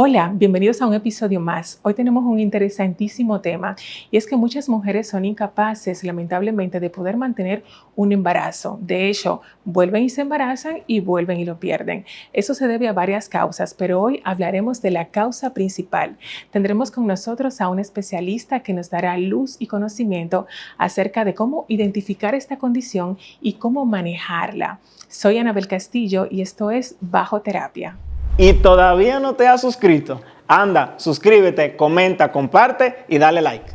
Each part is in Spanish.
Hola, bienvenidos a un episodio más. Hoy tenemos un interesantísimo tema y es que muchas mujeres son incapaces, lamentablemente, de poder mantener un embarazo. De hecho, vuelven y se embarazan y vuelven y lo pierden. Eso se debe a varias causas, pero hoy hablaremos de la causa principal. Tendremos con nosotros a un especialista que nos dará luz y conocimiento acerca de cómo identificar esta condición y cómo manejarla. Soy Anabel Castillo y esto es Bajo Terapia. Y todavía no te has suscrito, anda, suscríbete, comenta, comparte y dale like.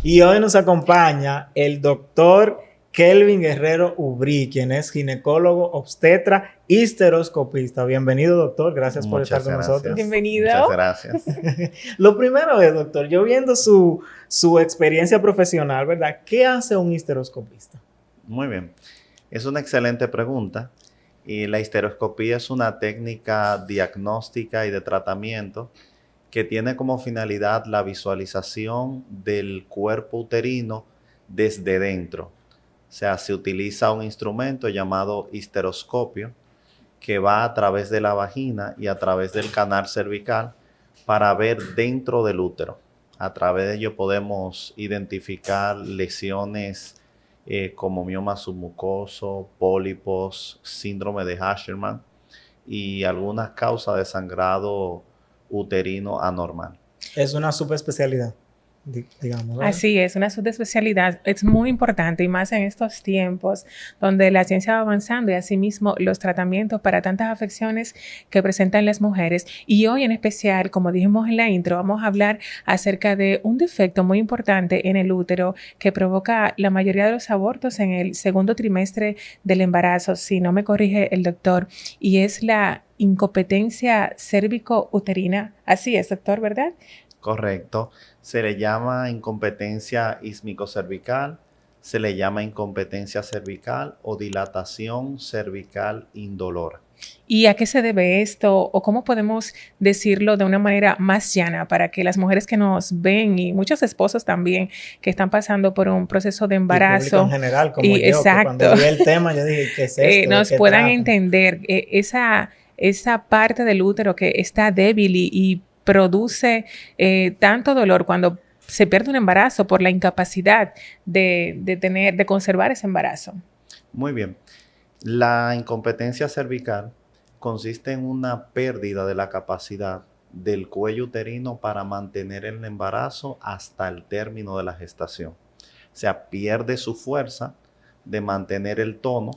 Y hoy nos acompaña el doctor Kelvin Guerrero Ubrí, quien es ginecólogo, obstetra, histeroscopista. Bienvenido, doctor. Gracias por estar con nosotros. Bienvenido. Muchas gracias. Lo primero es, doctor, yo viendo su experiencia profesional, ¿verdad? ¿Qué hace un histeroscopista? Muy bien. Es una excelente pregunta. Y la histeroscopía es una técnica diagnóstica y de tratamiento que tiene como finalidad la visualización del cuerpo uterino desde dentro. O sea, se utiliza un instrumento llamado histeroscopio que va a través de la vagina y a través del canal cervical para ver dentro del útero. A través de ello podemos identificar lesiones como mioma submucoso, pólipos, síndrome de Asherman y algunas causas de sangrado uterino anormal. Es una subespecialidad, digamos, ¿verdad? Así es, una subespecialidad es muy importante y más en estos tiempos donde la ciencia va avanzando y asimismo los tratamientos para tantas afecciones que presentan las mujeres. Y hoy en especial, como dijimos en la intro, vamos a hablar acerca de un defecto muy importante en el útero que provoca la mayoría de los abortos en el segundo trimestre del embarazo, si no me corrige el doctor, y es la incompetencia cérvico-uterina. Así es, doctor, ¿verdad? Correcto. Se le llama incompetencia ismicocervical, se le llama incompetencia cervical o dilatación cervical indolora. ¿Y a qué se debe esto o cómo podemos decirlo de una manera más llana para que las mujeres que nos ven y muchos esposos también que están pasando por un proceso de embarazo Y público en general, como yo, exacto, que cuando vi el tema yo dije, ¿qué es esto? nos ¿De qué puedan trata? entender esa parte del útero que está débil y produce tanto dolor cuando se pierde un embarazo por la incapacidad de conservar ese embarazo. Muy bien. La incompetencia cervical consiste en una pérdida de la capacidad del cuello uterino para mantener el embarazo hasta el término de la gestación. O sea, pierde su fuerza de mantener el tono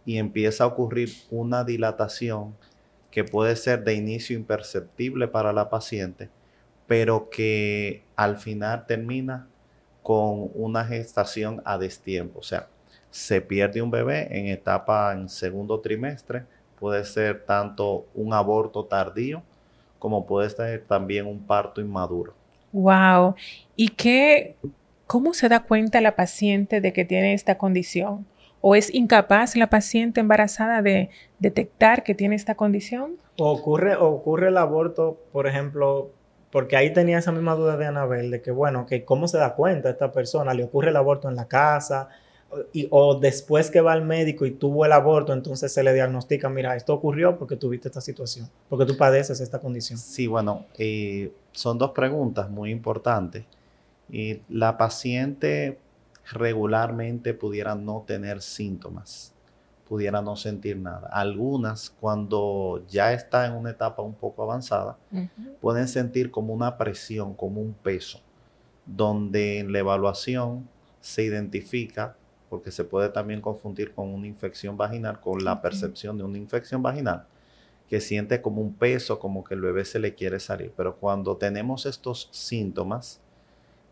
y empieza a ocurrir una dilatación que puede ser de inicio imperceptible para la paciente, pero que al final termina con una gestación a destiempo. O sea, se pierde un bebé en segundo trimestre, puede ser tanto un aborto tardío como puede ser también un parto inmaduro. Wow. ¿Y cómo se da cuenta la paciente de que tiene esta condición? ¿O es incapaz la paciente embarazada de detectar que tiene esta condición? Ocurre el aborto, por ejemplo, porque ahí tenía esa misma duda de Anabel, de que bueno, que cómo se da cuenta esta persona, le ocurre el aborto en la casa, o después que va al médico y tuvo el aborto, entonces se le diagnostica, mira, esto ocurrió porque tuviste esta situación, porque tú padeces esta condición. Sí, bueno, son dos preguntas muy importantes. La paciente regularmente pudiera no tener síntomas, pudiera no sentir nada. Algunas, cuando ya está en una etapa un poco avanzada, pueden sentir como una presión, como un peso, donde en la evaluación se identifica, porque se puede también confundir con una infección vaginal, con la percepción de una infección vaginal, que siente como un peso, como que el bebé se le quiere salir. Pero cuando tenemos estos síntomas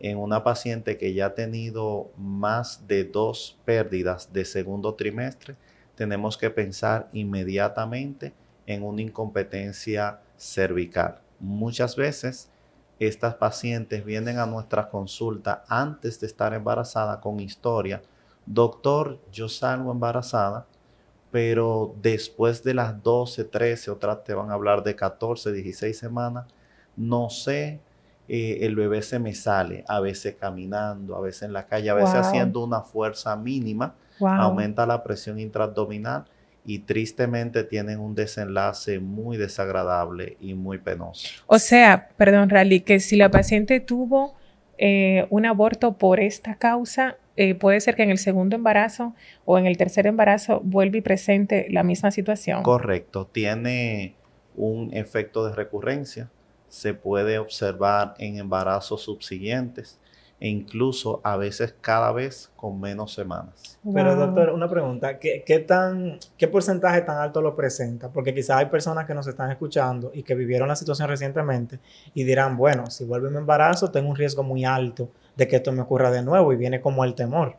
en una paciente que ya ha tenido más de 2 pérdidas de segundo trimestre, tenemos que pensar inmediatamente en una incompetencia cervical. Muchas veces estas pacientes vienen a nuestra consulta antes de estar embarazada con historia. Doctor, yo salgo embarazada, pero después de las 12, 13, otras te van a hablar de 14, 16 semanas, no sé, el bebé se me sale, a veces caminando, a veces en la calle, a veces haciendo una fuerza mínima, aumenta la presión intraabdominal y tristemente tienen un desenlace muy desagradable y muy penoso. O sea, perdón, Rally, que si la paciente tuvo un aborto por esta causa, puede ser que en el segundo embarazo o en el tercer embarazo vuelva y presente la misma situación. Correcto, tiene un efecto de recurrencia, se puede observar en embarazos subsiguientes e incluso a veces cada vez con menos semanas. Pero Wow. doctor, una pregunta, ¿qué porcentaje tan alto lo presenta? Porque quizás hay personas que nos están escuchando y que vivieron la situación recientemente y dirán, bueno, si vuelve mi embarazo, tengo un riesgo muy alto de que esto me ocurra de nuevo y viene como el temor.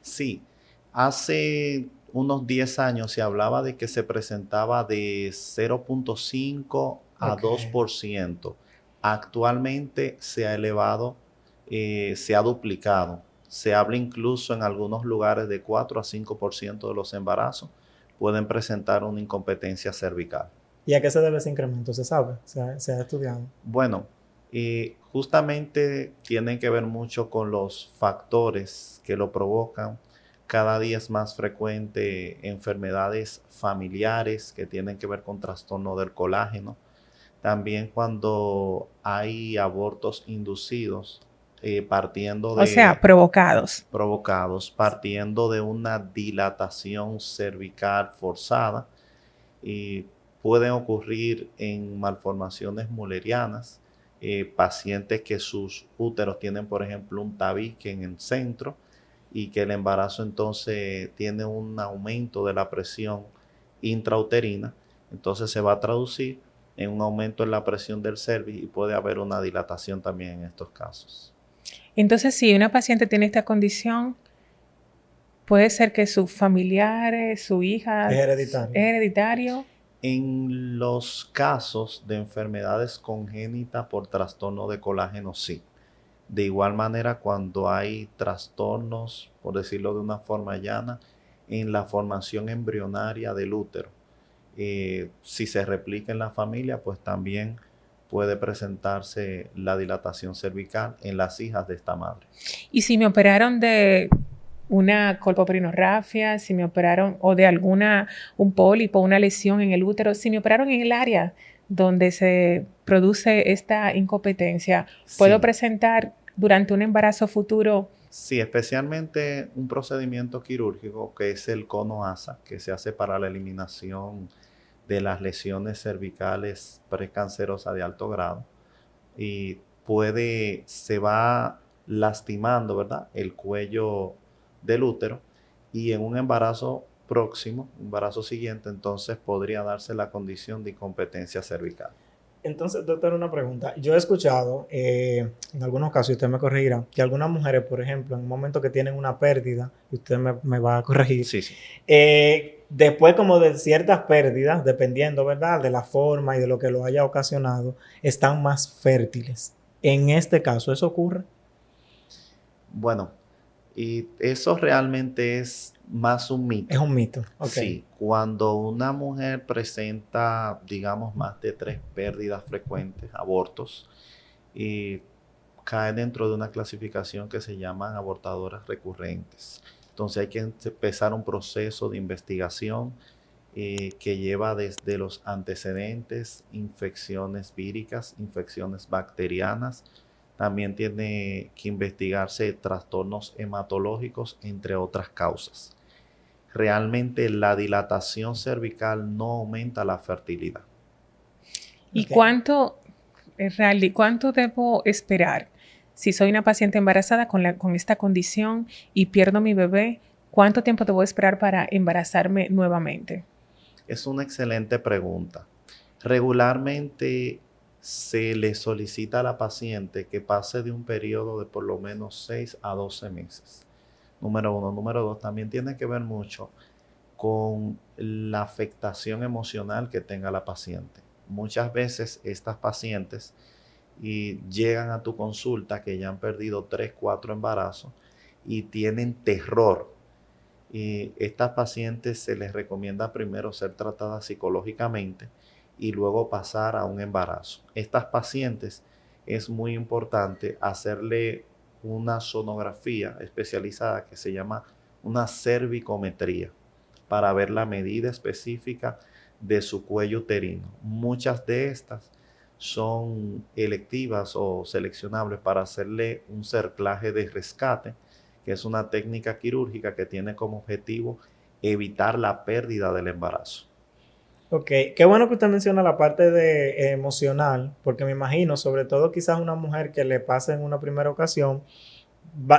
Sí, hace unos 10 años se hablaba de que se presentaba de 0.5 a Ok. 2%. Actualmente se ha elevado, se ha duplicado. Se habla incluso en algunos lugares de 4 a 5% de los embarazos pueden presentar una incompetencia cervical. ¿Y a qué se debe ese incremento? ¿Se sabe? ¿Se ha estudiado? Bueno, justamente tienen que ver mucho con los factores que lo provocan. Cada día es más frecuente enfermedades familiares que tienen que ver con trastorno del colágeno. También cuando hay abortos inducidos, partiendo O sea, provocados. provocados, partiendo de una dilatación cervical forzada, y pueden ocurrir en malformaciones mullerianas, pacientes que sus úteros tienen, por ejemplo, un tabique en el centro y que el embarazo entonces tiene un aumento de la presión intrauterina, entonces se va a traducir en un aumento en la presión del cervix y puede haber una dilatación también en estos casos. Entonces, si una paciente tiene esta condición, puede ser que sus familiares, su hija, Es hereditario. es hereditario. En los casos de enfermedades congénitas por trastorno de colágeno, sí. De igual manera, cuando hay trastornos, por decirlo de una forma llana, en la formación embrionaria del útero, si se replica en la familia, pues también puede presentarse la dilatación cervical en las hijas de esta madre. Y si me operaron de una colpoperonorrafia, si me operaron o de un pólipo, una lesión en el útero, si me operaron en el área donde se produce esta incompetencia, ¿puedo Sí. presentar durante un embarazo futuro? Sí, especialmente un procedimiento quirúrgico que es el cono ASA, que se hace para la eliminación de las lesiones cervicales precancerosas de alto grado, y se va lastimando, ¿verdad?, el cuello del útero, y en un embarazo próximo, embarazo siguiente, entonces podría darse la condición de incompetencia cervical. Entonces, doctor, una pregunta. Yo he escuchado, en algunos casos, y usted me corregirá, que algunas mujeres, por ejemplo, en un momento que tienen una pérdida, y usted me va a corregir, Sí, sí. después como de ciertas pérdidas, dependiendo, ¿verdad?, de la forma y de lo que lo haya ocasionado, están más fértiles. En este caso, ¿eso ocurre? Bueno, y eso realmente es más un mito. Es un mito. Ok. Sí, cuando una mujer presenta, digamos, más de 3 pérdidas frecuentes, abortos, y cae dentro de una clasificación que se llaman abortadoras recurrentes. Entonces hay que empezar un proceso de investigación que lleva desde los antecedentes, infecciones víricas, infecciones bacterianas. También tiene que investigarse trastornos hematológicos, entre otras causas. Realmente la dilatación cervical no aumenta la fertilidad. ¿Y Ok. cuánto debo esperar? Si soy una paciente embarazada con esta condición y pierdo mi bebé, ¿cuánto tiempo debo esperar para embarazarme nuevamente? Es una excelente pregunta. Regularmente se le solicita a la paciente que pase de un periodo de por lo menos 6 a 12 meses. Número 1. Número 2, también tiene que ver mucho con la afectación emocional que tenga la paciente. Muchas veces estas pacientes llegan a tu consulta que ya han perdido 3, 4 embarazos y tienen terror. Y estas pacientes se les recomienda primero ser tratadas psicológicamente y luego pasar a un embarazo. Estas pacientes es muy importante hacerle una sonografía especializada que se llama una cervicometría, para ver la medida específica de su cuello uterino. Muchas de estas son electivas o seleccionables para hacerle un cerclaje de rescate, que es una técnica quirúrgica que tiene como objetivo evitar la pérdida del embarazo. Ok, qué bueno que usted menciona la parte de emocional, porque me imagino, sobre todo quizás una mujer que le pase en una primera ocasión,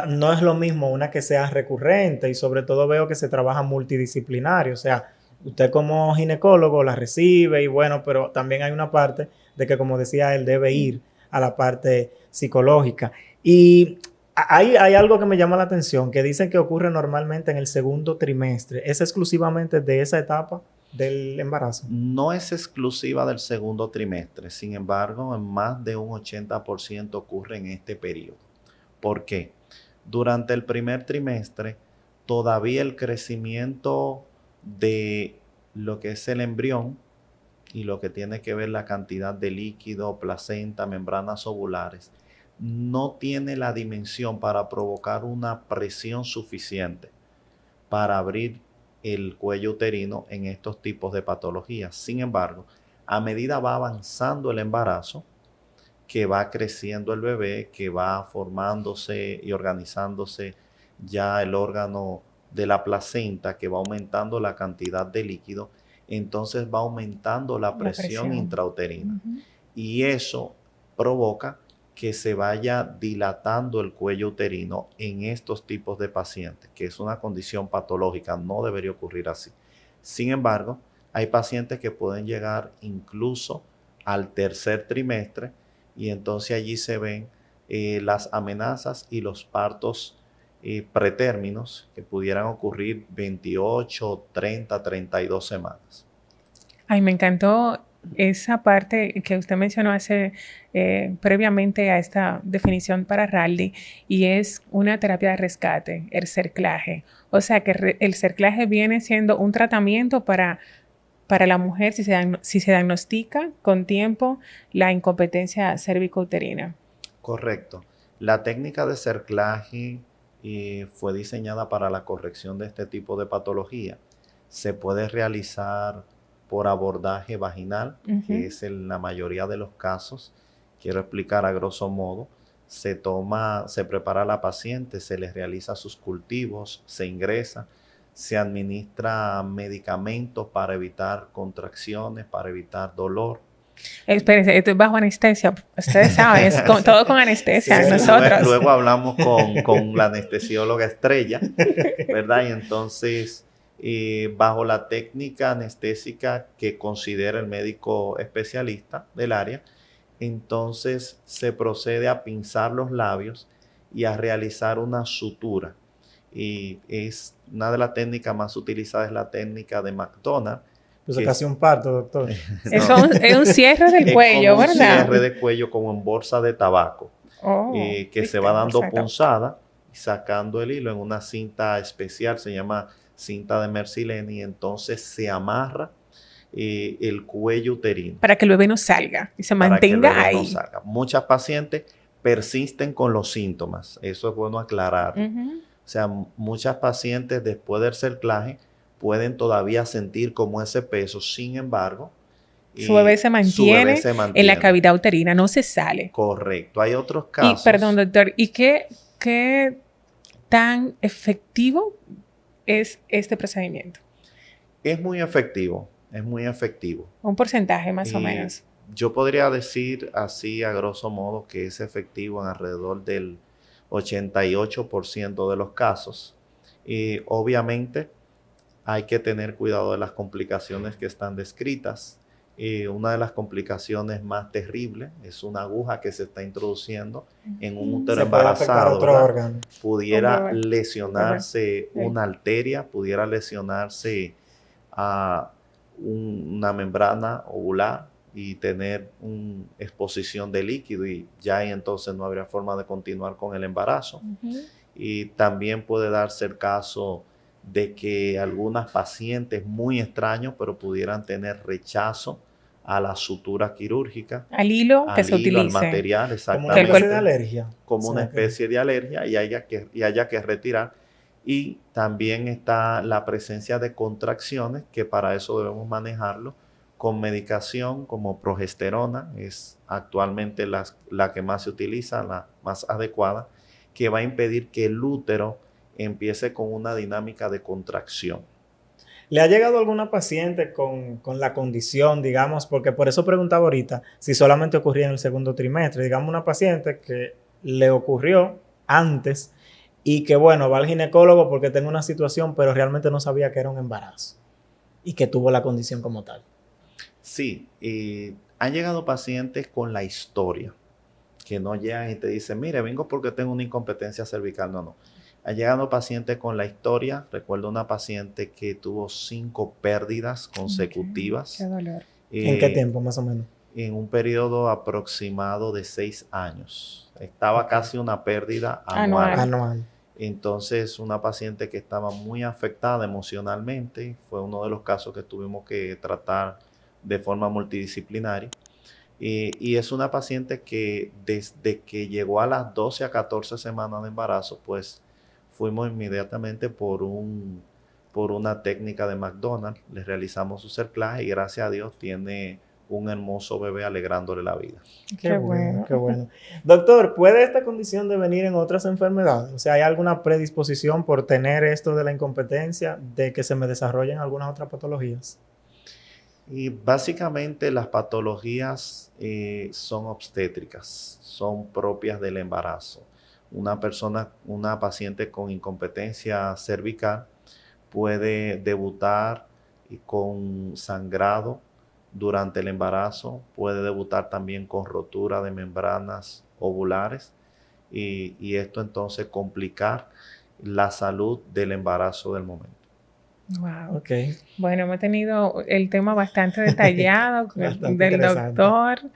no es lo mismo una que sea recurrente, y sobre todo veo que se trabaja multidisciplinario, o sea, usted como ginecólogo la recibe y bueno, pero también hay una parte de que, como decía él, debe ir a la parte psicológica. Y hay algo que me llama la atención, que dicen que ocurre normalmente en el segundo trimestre. ¿Es exclusivamente de esa etapa del embarazo? No es exclusiva del segundo trimestre, sin embargo, en más de un 80% ocurre en este periodo. ¿Por qué? Durante el primer trimestre, todavía el crecimiento de lo que es el embrión y lo que tiene que ver la cantidad de líquido, placenta, membranas ovulares, no tiene la dimensión para provocar una presión suficiente para abrir el cuello uterino en estos tipos de patologías. Sin embargo, a medida va avanzando el embarazo, que va creciendo el bebé, que va formándose y organizándose ya el órgano de la placenta, que va aumentando la cantidad de líquido, entonces va aumentando la presión intrauterina. Y eso provoca que se vaya dilatando el cuello uterino en estos tipos de pacientes, que es una condición patológica, no debería ocurrir así. Sin embargo, hay pacientes que pueden llegar incluso al tercer trimestre y entonces allí se ven las amenazas y los partos pretérminos que pudieran ocurrir 28, 30, 32 semanas. Ay, me encantó esa parte que usted mencionó previamente a esta definición para Raldi, y es una terapia de rescate, el cerclaje. O sea que el cerclaje viene siendo un tratamiento para la mujer si se diagnostica con tiempo la incompetencia cérvico-uterina. Correcto. La técnica de cerclaje fue diseñada para la corrección de este tipo de patología. Se puede realizar por abordaje vaginal, que es en la mayoría de los casos. Quiero explicar a grosso modo. Se prepara a la paciente, se le realiza sus cultivos, se ingresa, se administra medicamentos para evitar contracciones, para evitar dolor. Espérense, esto es bajo anestesia. Ustedes saben, es todo con anestesia. Sí, nosotros. Luego hablamos con la anestesióloga estrella, ¿verdad? Y entonces, bajo la técnica anestésica que considera el médico especialista del área, entonces se procede a pinzar los labios y a realizar una sutura. Y es una de las técnicas más utilizadas, es la técnica de McDonald. Pues es casi un parto, doctor. No, es un cierre del cuello, como ¿verdad? Un cierre de cuello como en bolsa de tabaco, que se va dando punzada y sacando el hilo en una cinta especial, se llama cinta de Mercileni, y entonces se amarra el cuello uterino. Para que el bebé no salga y se mantenga ahí. No salga. Muchas pacientes persisten con los síntomas, eso es bueno aclarar. O sea, muchas pacientes después del cerclaje pueden todavía sentir como ese peso, sin embargo, su bebé se mantiene en la cavidad uterina, no se sale. Correcto. Hay otros casos. Y, perdón, doctor, ¿y qué tan efectivo es este procedimiento? Es muy efectivo, es muy efectivo. Un porcentaje más o menos. Yo podría decir así a grosso modo que es efectivo en alrededor del 88% de los casos. Obviamente hay que tener cuidado de las complicaciones que están descritas. Una de las complicaciones más terribles es una aguja que se está introduciendo en un útero embarazado. Pudiera lesionarse una arteria, pudiera lesionarse una membrana ovular y tener una exposición de líquido, y ya entonces no habría forma de continuar con el embarazo. Y también puede darse el caso de que algunas pacientes muy extraños, pero pudieran tener rechazo a la sutura quirúrgica, al hilo que se utilice, al material, exactamente, como una especie de alergia, como una especie de alergia, y haya que retirar. Y también está la presencia de contracciones, que para eso debemos manejarlo con medicación como progesterona, es actualmente la que más se utiliza, la más adecuada, que va a impedir que el útero empiece con una dinámica de contracción. ¿Le ha llegado alguna paciente con la condición, digamos, porque por eso preguntaba ahorita, si solamente ocurría en el segundo trimestre? Digamos, una paciente que le ocurrió antes y que, bueno, va al ginecólogo porque tengo una situación, pero realmente no sabía que era un embarazo y que tuvo la condición como tal. Sí, han llegado pacientes con la historia, que no llegan y te dicen, mire, vengo porque tengo una incompetencia cervical. No. Han llegado pacientes con la historia. Recuerdo una paciente que tuvo 5 pérdidas consecutivas. Qué dolor. ¿En qué tiempo, más o menos? En un periodo aproximado de 6 años. Estaba casi una pérdida anual. Entonces, una paciente que estaba muy afectada emocionalmente, fue uno de los casos que tuvimos que tratar de forma multidisciplinaria. Y es una paciente que desde que llegó a las 12 a 14 semanas de embarazo, pues fuimos inmediatamente por una técnica de McDonald's, le realizamos su cerclaje y gracias a Dios tiene un hermoso bebé alegrándole la vida. Qué bueno, qué bueno. Doctor, ¿puede esta condición devenir en otras enfermedades? O sea, ¿hay alguna predisposición por tener esto de la incompetencia de que se me desarrollen algunas otras patologías? Y básicamente las patologías son obstétricas, son propias del embarazo. Una paciente con incompetencia cervical puede debutar con sangrado durante el embarazo, puede debutar también con rotura de membranas ovulares y esto entonces complicar la salud del embarazo del momento. Wow. Okay. Bueno, hemos tenido el tema bastante detallado Bastante del interesante. doctor.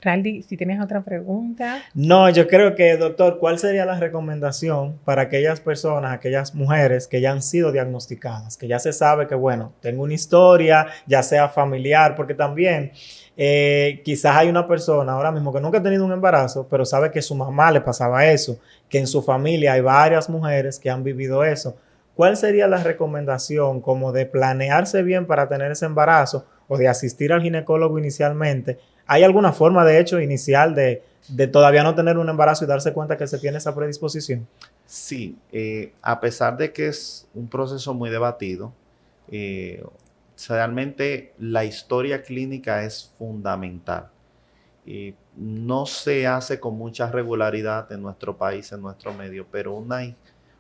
Randy, si tienes otra pregunta. No, yo creo que, doctor, ¿cuál sería la recomendación para aquellas personas, aquellas mujeres que ya han sido diagnosticadas, que ya se sabe que, bueno, tengo una historia, ya sea familiar, porque también quizás hay una persona ahora mismo que nunca ha tenido un embarazo, pero sabe que su mamá le pasaba eso, que en su familia hay varias mujeres que han vivido eso? ¿Cuál sería la recomendación como de planearse bien para tener ese embarazo o de asistir al ginecólogo inicialmente? ¿Hay alguna forma, de hecho, inicial de todavía no tener un embarazo y darse cuenta que se tiene esa predisposición? Sí, a pesar de que es un proceso muy debatido, realmente la historia clínica es fundamental. No se hace con mucha regularidad en nuestro país, en nuestro medio, pero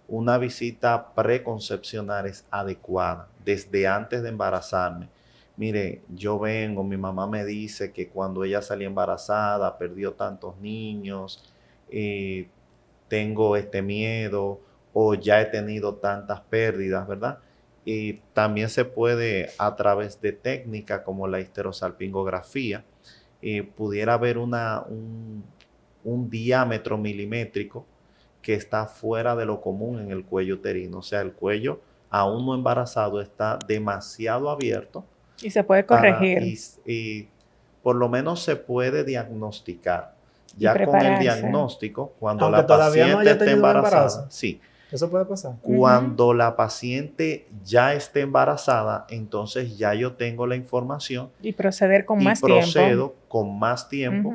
una visita preconcepcional es adecuada desde antes de embarazarme. Mire, yo vengo, mi mamá me dice que cuando ella salió embarazada perdió tantos niños, tengo este miedo o ya he tenido tantas pérdidas, ¿verdad? Y también se puede a través de técnicas como la histerosalpingografía, pudiera haber un diámetro milimétrico que está fuera de lo común en el cuello uterino. O sea, el cuello aún no embarazado está demasiado abierto. Y se puede corregir. Y por lo menos se puede diagnosticar. Ya con el diagnóstico, cuando aunque la paciente no haya esté embarazada, sí. ¿Eso puede pasar? Cuando la paciente ya esté embarazada, entonces ya yo tengo la información. Y proceder con más tiempo. Y procedo con más tiempo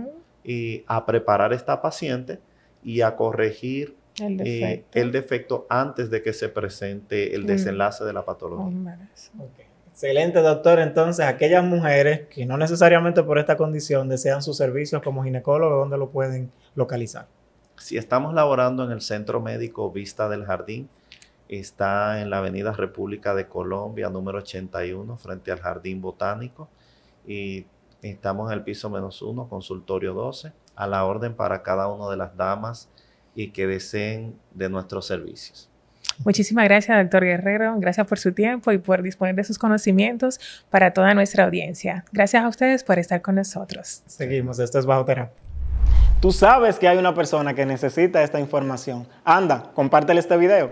a preparar a esta paciente y a corregir el defecto antes de que se presente el desenlace de la patología. Okay. Excelente, doctor. Entonces, aquellas mujeres que no necesariamente por esta condición desean sus servicios como ginecólogo, ¿dónde lo pueden localizar? Si estamos laborando en el Centro Médico Vista del Jardín, está en la Avenida República de Colombia, número 81, frente al Jardín Botánico. Y estamos en el piso -1, consultorio 12, a la orden para cada una de las damas y que deseen de nuestros servicios. Muchísimas gracias, doctor Guerrero. Gracias por su tiempo y por disponer de sus conocimientos para toda nuestra audiencia. Gracias a ustedes por estar con nosotros. Seguimos, esto es Bajo Terapia. Tú sabes que hay una persona que necesita esta información. Anda, compártele este video.